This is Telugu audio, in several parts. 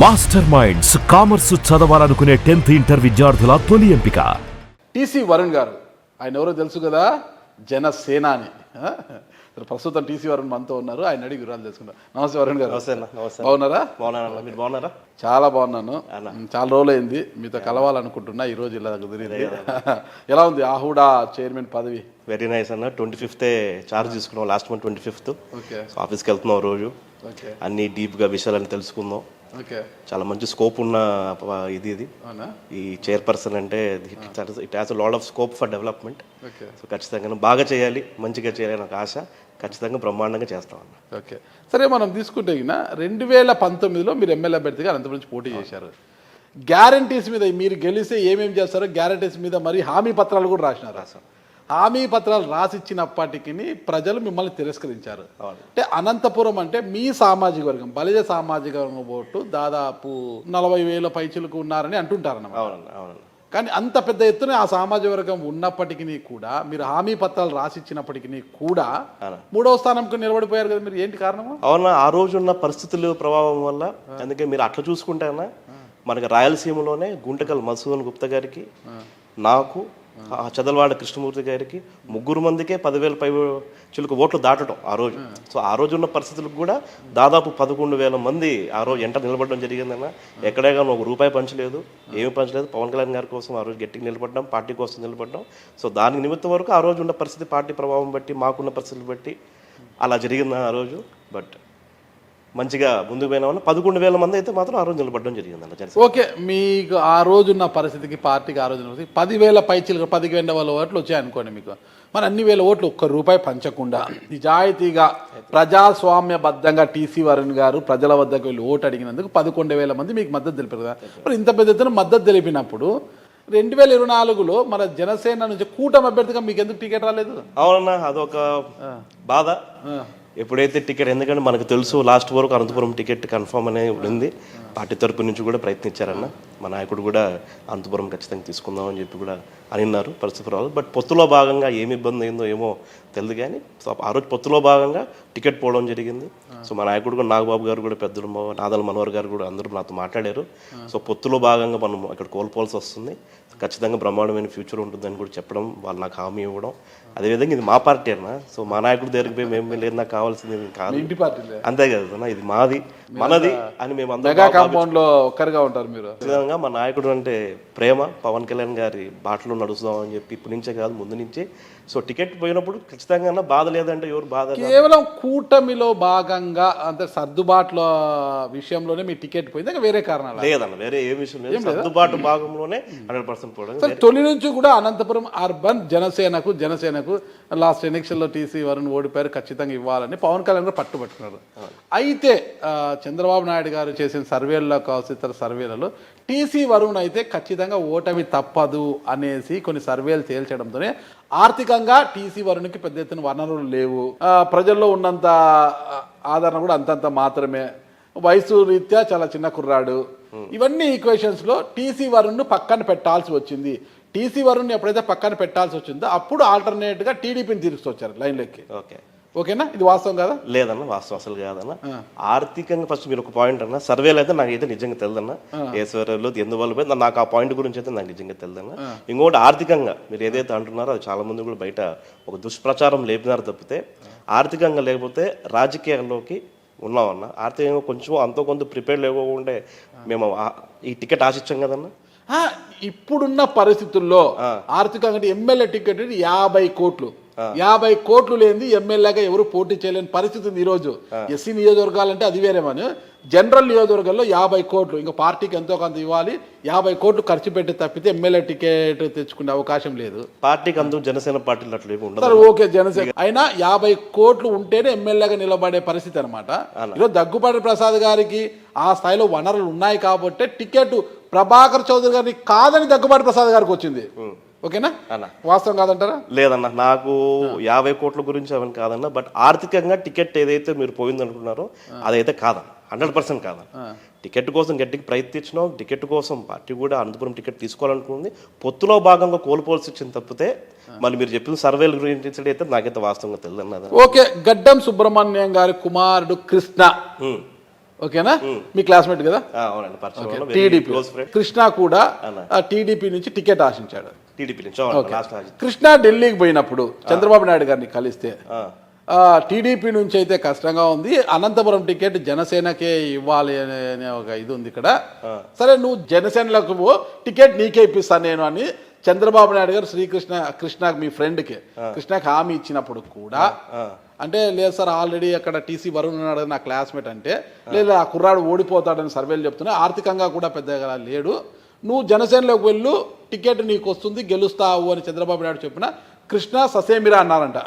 మాస్టర్ మైండ్స్ కామర్స్ చదవాలనుకునే 10th ఇంటర్ విద్యార్థుల తొలి ఎంపిక. టీసీ వరుణ్ గారు, ఆయన ఎవరో తెలుసు కదా, జనసేనాని. ప్రస్తుతం టీసీ వరుణ్ మనతో ఉన్నారు, ఆయన అడిగి వివరాలు తెలుసుకుంటారు. నమస్తే వరుణ్ గారు. బాగున్నారా? మీరు బాగున్నారా? చాలా బాగున్నాను. చాలా రోజులు అయింది మీతో కలవాలనుకుంటున్నా, ఈ రోజు ఇలా కుదిరింది. ఎలా ఉంది ఆహుడా చైర్మన్ పదవి? వెరీ నైస్ అన్న. 25th చార్జ్ తీసుకున్నాం, లాస్ట్ మంత్ 25th. ఆఫీస్కి వెళ్తున్నాం రోజు, అన్ని డీప్గా విషయాలని తెలుసుకుందాం. చాలా మంచి స్కోప్ ఉన్న ఇది ఈ చైర్పర్సన్ అంటే it has lot of scope for development. So ఖచ్చితంగా బాగా చేయాలి, మంచిగా చేయాలని ఒక ఆశ. ఖచ్చితంగా బ్రహ్మాండంగా చేస్తామన్న. ఓకే, సరే మనం తీసుకుంటే 2019లో మీరు ఎమ్మెల్యే అభ్యర్థిగా అనంతపురం నుంచి పోటీ చేశారు. గ్యారంటీస్ మీద మీరు గెలిస్తే ఏమేమి చేస్తారో గ్యారంటీస్ మీద మరి హామీ పత్రాలు కూడా రాసినారు. హామీ పత్రాలు రాసిచ్చినప్పటికీ ప్రజలు మిమ్మల్ని తిరస్కరించారు. అంటే అనంతపురం అంటే మీ సామాజిక వర్గం, బలిజ సామాజిక వర్గం ఓటు దాదాపు 40,000 పైచులకు ఉన్నారని అంటుంటారన్నమాట. కానీ అంత పెద్ద ఎత్తున ఆ సామాజిక వర్గం ఉన్నప్పటికీ కూడా మీరు హామీ పత్రాలు రాసిచ్చినప్పటికీ కూడా 3వ స్థానంకు నిలబడిపోయారు కదా, మీరు ఏంటి కారణం? అవునా, ఆ రోజు ఉన్న పరిస్థితుల ప్రభావం వల్ల. అందుకే మీరు అట్లా చూసుకుంటేనా, మనకి రాయలసీమలోనే గుంటకల్ మధుసూదన్ గుప్తా గారికి, నాకు, చదలవాడ కృష్ణమూర్తి గారికి 3 మందికే 10,000 పై చిలుకు ఓట్లు దాటడం ఆ రోజు. సో ఆ రోజు ఉన్న పరిస్థితులకు కూడా దాదాపు 11,000 మంది ఆ రోజు ఎంట నిలబడడం జరిగిందన్న. ఎక్కడే కానీ ఒక రూపాయి పంచలేదు, ఏమి పంచలేదు. పవన్ కళ్యాణ్ గారి కోసం ఆ రోజు గట్టిగా నిలబడ్డాం, పార్టీ కోసం నిలబడ్డాం. సో దాని నిమిత్తం వరకు ఆ రోజు ఉన్న పరిస్థితి, పార్టీ ప్రభావం బట్టి, మాకున్న పరిస్థితులు బట్టి అలా జరిగింది ఆ రోజు. బట్ మంచిగా ముందుకు పోయినా 11,000 మంది అయితే మాత్రం ఆ రోజు నిలబడడం జరిగింది. ఓకే, మీకు ఆ రోజున్న పరిస్థితికి, పార్టీకి ఆ రోజు 10,000 పైచీలు 10,000 ఓట్లు వచ్చాయనుకోండి మీకు. మరి అన్ని వేల ఓట్లు ఒక్క రూపాయి పంచకుండా నిజాయితీగా ప్రజాస్వామ్యబద్ధంగా టీసీ వరుణ్ గారు ప్రజల వద్దకు వెళ్ళి ఓటు అడిగినందుకు 11,000 మంది మీకు మద్దతు తెలిపారు కదా. మరి ఇంత పెద్ద ఎత్తున మద్దతు తెలిపినప్పుడు 2024లో మన జనసేన నుంచి కూటమి అభ్యర్థిగా మీకు ఎందుకు టికెట్ రాలేదు? అవునన్నా, అదొక బాధ. ఎప్పుడైతే టికెట్, ఎందుకంటే మనకు తెలుసు లాస్ట్ వరకు అనంతపురం టికెట్ కన్ఫర్మ్ అనేది ఉంది. పార్టీ తరపు నుంచి కూడా ప్రయత్నించారన్న. మా నాయకుడు కూడా అనంతపురం ఖచ్చితంగా తీసుకుందామని చెప్పి కూడా అనిన్నారు పరిస్థితి రాదు. బట్ పొత్తులో భాగంగా ఏమి ఇబ్బంది అయిందో ఏమో తెలియదు కానీ, సో ఆ రోజు పొత్తులో భాగంగా టికెట్ పోవడం జరిగింది. సో మా నాయకుడు కూడా, నాగబాబు గారు కూడా, పెద్దలు నాదల మనోహర్ గారు కూడా అందరూ నాతో మాట్లాడారు. సో పొత్తులో భాగంగా మనం ఇక్కడ కోల్పోవాల్సి వస్తుంది, ఖచ్చితంగా బ్రహ్మాండమైన ఫ్యూచర్ ఉంటుందని కూడా చెప్పడం, వాళ్ళు నాకు హామీ ఇవ్వడం. అదేవిధంగా ఇది మా పార్టీ అన్న. సో మా నాయకుడు దగ్గరికి పోయి మేము లేదు, నాకు కావాల్సింది కాదు, ఇంటి పార్టీ అంతే కదా, ఇది మాది మనది అని మేము అందరం కాంపౌండ్ లో ఒక్కరిగా ఉంటారు మీరు. ఖచ్చితంగా మా నాయకుడు అంటే ప్రేమ, పవన్ కళ్యాణ్ గారి బాటలో నడుస్తాం అని చెప్పి ఇప్పటి నుంచే కాదు ముందు నుంచే. సో టికెట్ పోయినప్పుడు ఖచ్చితంగా బాధ లేదంటే ఎవరు బాధ. కేవలం కూటమిలో భాగంగా అంటే సర్దుబాట్ల విషయంలోనే మీ టికెట్ పోయింది, వేరే కారణాలు లేదన్న, వేరే ఏ విషయం లేదు. సర్దుబాటు భాగంలోనే 100% పోవడం. తొలి నుంచి కూడా అనంతపురం అర్బన్ జనసేనకు లాస్ట్ ఎలక్షన్లో టీసీ వరుణ్ ఓడిపోయారు, ఖచ్చితంగా ఇవ్వాలని పవన్ కళ్యాణ్ కూడా పట్టుబట్టుకున్నారు. అయితే చంద్రబాబు నాయుడు గారు చేసిన సర్వేల్లో కావచ్చు, ఇతర సర్వేలలో టీసీ వరుణ్ అయితే ఖచ్చితంగా ఓటమి తప్పదు అనేసి కొన్ని సర్వేలు తేల్చడంతోనే ఆర్థికంగా టీసీ వరుణ్కి పెద్ద ఎత్తున వనరులు లేవు, ప్రజల్లో ఉన్నంత ఆదరణ కూడా అంతంత మాత్రమే, వయసు రీత్యా చాలా చిన్న కుర్రాడు, ఇవన్నీ ఈక్వేషన్స్లో టీసీ వరుణ్ను పక్కన పెట్టాల్సి వచ్చింది. టీసీ వరుణ్ ఎప్పుడైతే పక్కన పెట్టాల్సి వచ్చిందో అప్పుడు ఆల్టర్నేట్గా టీడీపీని తీసుకొచ్చారు లైన్లోకి. ఓకేనా, ఇది వాస్తవం కదా? లేదన్న, వాస్తవం అసలు కాదన్న. ఆర్థికంగా ఫస్ట్ మీరు ఒక పాయింట్ అన్న, సర్వేలు అయితే నాకు అయితే నిజంగా తెలియదన్న. ఏ సర్వేలో ఎందువల్ల పోయింది నాకు ఆ పాయింట్ గురించి అయితే నాకు నిజంగా తెలియదన్న. ఇంకోటి ఆర్థికంగా మీరు ఏదైతే అంటున్నారో అది చాలా మంది కూడా బయట ఒక దుష్ప్రచారం లేపినారు తప్పితే, ఆర్థికంగా లేకపోతే రాజకీయాల్లోకి ఉన్నామన్న. ఆర్థికంగా కొంచెం అంతో కొంత ప్రిపేర్ లేకుంటే మేము ఈ టికెట్ ఆశించాం కదన్నా. ఇప్పుడున్న పరిస్థితుల్లో ఆర్థికంగా ఎమ్మెల్యే టికెట్ 50 కోట్లు, 50 కోట్లు లేనిది ఎమ్మెల్యేగా ఎవరు పోటీ చేయలేని పరిస్థితి ఉంది ఈరోజు. ఎస్సీ నియోజకవర్గాలంటే అది వేరేమని, జనరల్ నియోజకవర్గాల్లో 50 కోట్లు, ఇంకా పార్టీకి ఎంతో కొంత ఇవ్వాలి, 50 కోట్లు ఖర్చు పెట్టి తప్పితే ఎమ్మెల్యే టికెట్ తెచ్చుకునే అవకాశం లేదు. పార్టీకి అందుకు జనసేన పార్టీలు అట్లా సరే ఓకే, జనసేన అయినా 50 కోట్లు ఉంటేనే ఎమ్మెల్యేగా నిలబడే పరిస్థితి అనమాట. ఈరోజు దగ్గుపాటి ప్రసాద్ గారికి ఆ స్థాయిలో వనరులు ఉన్నాయి కాబట్టి టికెట్ ప్రభాకర్ చౌదరి గారిని కాదని దగ్గుపాటి ప్రసాద్ గారికి వచ్చింది. ఓకేనా, వాస్తవం కాదంటారా? లేదన్న, నాకు 50 కోట్ల గురించి అవన్నీ కాదన్న. బట్ ఆర్థికంగా టికెట్ ఏదైతే మీరు పోయింది అనుకున్నారో అదైతే కాదన్న, 100% కాదన్న. టికెట్ కోసం గట్టిగా ప్రయత్నించినాం, టికెట్ కోసం పార్టీ కూడా అనంతపురం టికెట్ తీసుకోవాలనుకుంది. పొత్తులో భాగంగా కోల్పోవాల్సి వచ్చింది తప్పితే మళ్ళీ మీరు చెప్పిన సర్వేల గురించి అయితే నాకైతే వాస్తవంగా తెలియదు. ఓకే, గడ్డం సుబ్రహ్మణ్యం గారి కుమారుడు కృష్ణ ఓకేనా మీ క్లాస్మేట్ కదా అవునండి, పరిచయం, టీడీపీ క్లోజ్ ఫ్రెండ్. కృష్ణ కూడా టీడీపీ నుంచి టికెట్ ఆశించాడు. టీడీపీ నుంచి అవును, లాస్ట్ కృష్ణ ఢిల్లీకి పోయినప్పుడు చంద్రబాబు నాయుడు గారిని కలిస్తే టీడీపీ నుంచి అయితే కష్టంగా ఉంది, అనంతపురం టికెట్ జనసేనకే ఇవ్వాలి అనే ఒక ఇది ఉంది ఇక్కడ. సరే నువ్వు జనసేనలకు టికెట్ నీకే ఇప్పిస్తాను నేను అని చంద్రబాబు నాయుడు గారు కృష్ణకి మీ ఫ్రెండ్కి కృష్ణకి హామీ ఇచ్చినప్పుడు కూడా అంటే లేదు సార్ ఆల్రెడీ అక్కడ టీసీ వరుణ్ ఉన్నాడు నా క్లాస్మేట్ అంటే లేదు ఆ కుర్రాడు ఓడిపోతాడని సర్వేలు చెప్తున్నా, ఆర్థికంగా కూడా పెద్దగా లేడు, నువ్వు జనసేనలోకి వెళ్ళు టికెట్ నీకు వస్తుంది గెలుస్తావు అని చంద్రబాబు నాయుడు చెప్పిన కృష్ణ ససేమిరా అన్నారంట.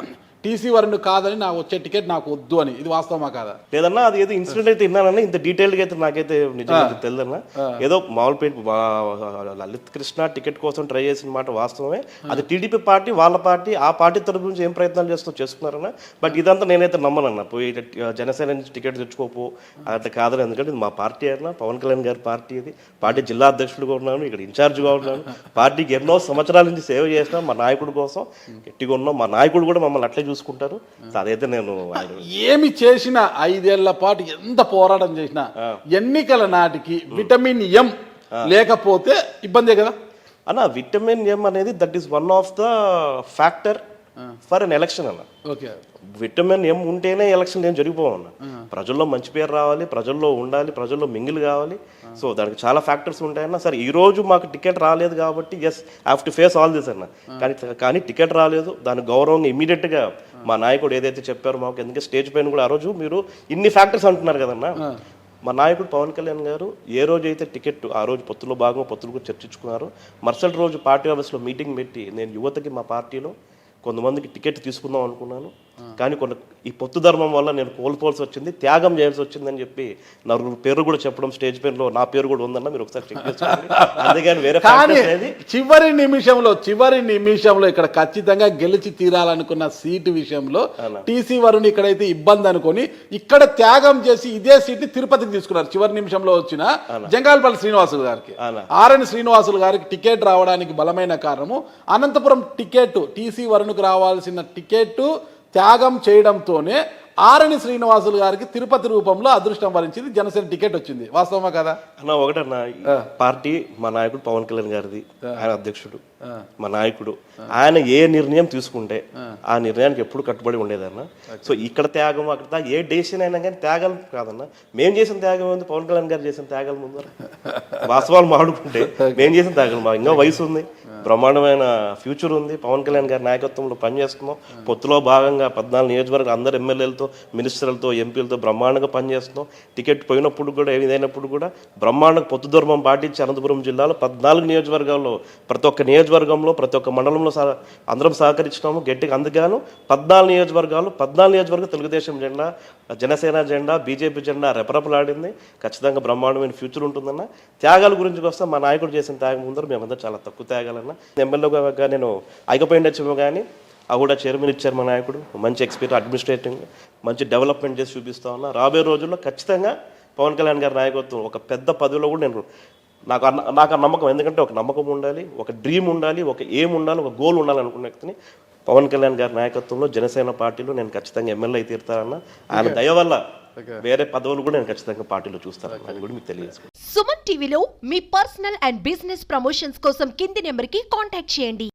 టీసీ వరుణ్ కాదని నాకు వచ్చే టికెట్ నాకు వద్దు అని, ఇది వాస్తవమా కాదా? లేదన్నా, అది ఏదో ఇన్సిడెంట్ అయితే విన్నానన్నా, ఇంత డీటెయిల్గా అయితే నాకైతే నిజంగా తెలియదన్నా. ఏదో మామూలు లలిత్ కృష్ణ టికెట్ కోసం ట్రై చేసిన మాట వాస్తవమే. అది టీడీపీ పార్టీ వాళ్ళ పార్టీ ఆ పార్టీ తరపు నుంచి ఏం ప్రయత్నాలు చేస్తున్నారన్నా. బట్ ఇదంతా నేనైతే నమ్మనన్నా, పోయి జనసేన నుంచి టికెట్ తెచ్చుకోపో అట్లా కాదని. ఎందుకంటే ఇది మా పార్టీ అయినా పవన్ కళ్యాణ్ గారి పార్టీ, ఇది పార్టీ జిల్లా అధ్యక్షుడిగా ఉన్నాను, ఇక్కడ ఇన్ఛార్జ్గా ఉన్నాను, పార్టీకి ఎన్నో సంవత్సరాల నుంచి సేవ చేసినా మా నాయకుడి కోసం గట్టిగా ఉన్నాం, మా నాయకుడు కూడా మమ్మల్ని అట్లే చూసుకుంటారు. అదైతే నేను ఏమి చేసినా 5 ఏళ్ల పాటు ఎంత పోరాటం చేసినా ఎన్నికల నాటికి విటమిన్ ఎం లేకపోతే ఇబ్బందే కదా అన్న. విటమిన్ ఎం అనేది that is one of the factor for an election అన్న. ఓకే, విటమిన్ ఎం ఉంటేనే ఎలక్షన్ ఏం జరిగిపోవన్న. ప్రజల్లో మంచి పేరు రావాలి, ప్రజల్లో ఉండాలి, ప్రజల్లో మింగిల్ కావాలి. సో దానికి చాలా ఫ్యాక్టర్స్ ఉంటాయన్న. సరే ఈ రోజు మాకు టికెట్ రాలేదు కాబట్టి yes have to face all this అన్న. కానీ టికెట్ రాలేదు, దాని గౌరవంగా ఇమీడియట్గా మా నాయకుడు ఏదైతే చెప్పారో మాకు, ఎందుకంటే స్టేజ్ పైన కూడా ఆ రోజు మీరు ఇన్ని ఫ్యాక్టర్స్ అంటున్నారు కదన్నా, మా నాయకుడు పవన్ కళ్యాణ్ గారు ఏ రోజు అయితే టికెట్ ఆ రోజు పొత్తులో భాగంగా పొత్తులు కూడా చర్చించుకున్నారు, మరుసటి రోజు పార్టీ ఆఫీస్లో మీటింగ్ పెట్టి నేను యువతకి మా పార్టీలో కొంతమందికి టికెట్ తీసుకుందాం అనుకున్నాను, కానీ ఈ పొత్తు ధర్మం వల్ల నేను కోల్పోవాల్సి వచ్చింది, త్యాగం చేయాల్సి వచ్చిందని చెప్పి నలుగురు పేరు కూడా చెప్పడం, స్టేజ్ పేరులో నా పేరు కూడా ఉందన్న, మీరు ఒకసారి చెక్ చేసుకోండి. అందుకని వేరే చివరి నిమిషంలో ఇక్కడ ఖచ్చితంగా గెలిచి తీరాలనుకున్న సీటు విషయంలో టీసీ వరుణ్ ఇక్కడైతే ఇబ్బంది అనుకొని ఇక్కడ త్యాగం చేసి ఇదే సీట్ ని తిరుపతికి తీసుకున్నారు. చివరి నిమిషంలో వచ్చిన జంగాలపల్లి శ్రీనివాసులు గారికి, ఆర్ఎన్ శ్రీనివాసులు గారికి టికెట్ రావడానికి బలమైన కారణము అనంతపురం టికెట్ టీసీ వరుణ్కు రావాల్సిన టికెట్ త్యాగం చేయడంతోనే ఆరణి శ్రీనివాసులు గారికి తిరుపతి రూపంలో అదృష్టం వరించింది, జనసేన టికెట్ వచ్చింది. వాస్తవమా కదా అన్న? ఒకటన్నా, పార్టీ మా నాయకుడు పవన్ కళ్యాణ్ గారిది, ఆయన అధ్యక్షుడు, మా నాయకుడు, ఆయన ఏ నిర్ణయం తీసుకుంటే ఆ నిర్ణయానికి ఎప్పుడు కట్టుబడి ఉండేదన్న. సో ఇక్కడ త్యాగం అక్కడ ఏ డెసిషన్ అయినా కానీ త్యాగాలు కాదన్న. మేము చేసిన త్యాగం ఉంది, పవన్ కళ్యాణ్ గారు చేసిన త్యాగాల ముందర వాస్తవాలు మాడుకుంటే మేము చేసిన త్యాగాలు, మా ఇంకా వయసు ఉంది, బ్రహ్మాండమైన ఫ్యూచర్ ఉంది, పవన్ కళ్యాణ్ గారి నాయకత్వంలో పనిచేస్తున్నాం, పొత్తులో భాగంగా 14 నియోజకవర్గాలు అందరు ఎమ్మెల్యేలతో మినిస్టర్లతో ఎంపీలతో బ్రహ్మాండంగా పనిచేస్తున్నాం. టికెట్ పోయినప్పుడు కూడా ఏదైనప్పుడు కూడా బ్రహ్మాండంగా పొత్తు ధర్మం పాటించి అనంతపురం జిల్లాలో 14 నియోజకవర్గాల్లో ప్రతి ఒక్క నియోజకవర్గంలో ప్రతి ఒక్క మండలంలో అందరం సహకరించినాము గట్టిగా. అందుకను 14 నియోజకవర్గం తెలుగుదేశం జెండా, జనసేన జెండా, బీజేపీ జెండా రెపరెపలాడింది. ఖచ్చితంగా బ్రహ్మాండమైన ఫ్యూచర్ ఉంటుందన్న. త్యాగాల గురించి వస్తే మా నాయకుడు చేసిన త్యాగం ముందర మేమంతా చాలా తక్కువ త్యాగాలన్న. ఎమ్మెల్యేగా నేను అయిపోయిండొచ్చేమో కానీ ఆ కూడా చైర్మన్ ఇచ్చారు మా నాయకుడు, మంచి ఎక్స్పీరియన్స్ అడ్మినిస్ట్రేటింగ్, మంచి డెవలప్మెంట్ చేసి చూపిస్తా ఉన్నా. రాబోయే రోజుల్లో ఖచ్చితంగా పవన్ కళ్యాణ్ గారి నాయకత్వం ఒక పెద్ద పదవిలో కూడా నేను నాకు ఆ నమ్మకం. ఎందుకంటే ఒక నమ్మకం ఉండాలి, ఒక డ్రీమ్ ఉండాలి, ఒక ఎయిమ్ ఉండాలి, ఒక గోల్ ఉండాలి అనుకున్న వ్యక్తిని పవన్ కళ్యాణ్ గారి నాయకత్వంలో జనసేన పార్టీలో నేను ఖచ్చితంగా ఎమ్మెల్యే అయితే తీరుతానన్న. ఆయన దయ వల్ల వేరే పదవులు కూడా నేను ఖచ్చితంగా పార్టీలో చూస్తాను అని కూడా మీకు తెలియజేసుకుంటాను. సుమన్ టీవీలో మీ పర్సనల్ అండ్ బిజినెస్ ప్రమోషన్స్ కోసం కింది నెంబర్కి కాంటాక్ట్ చేయండి.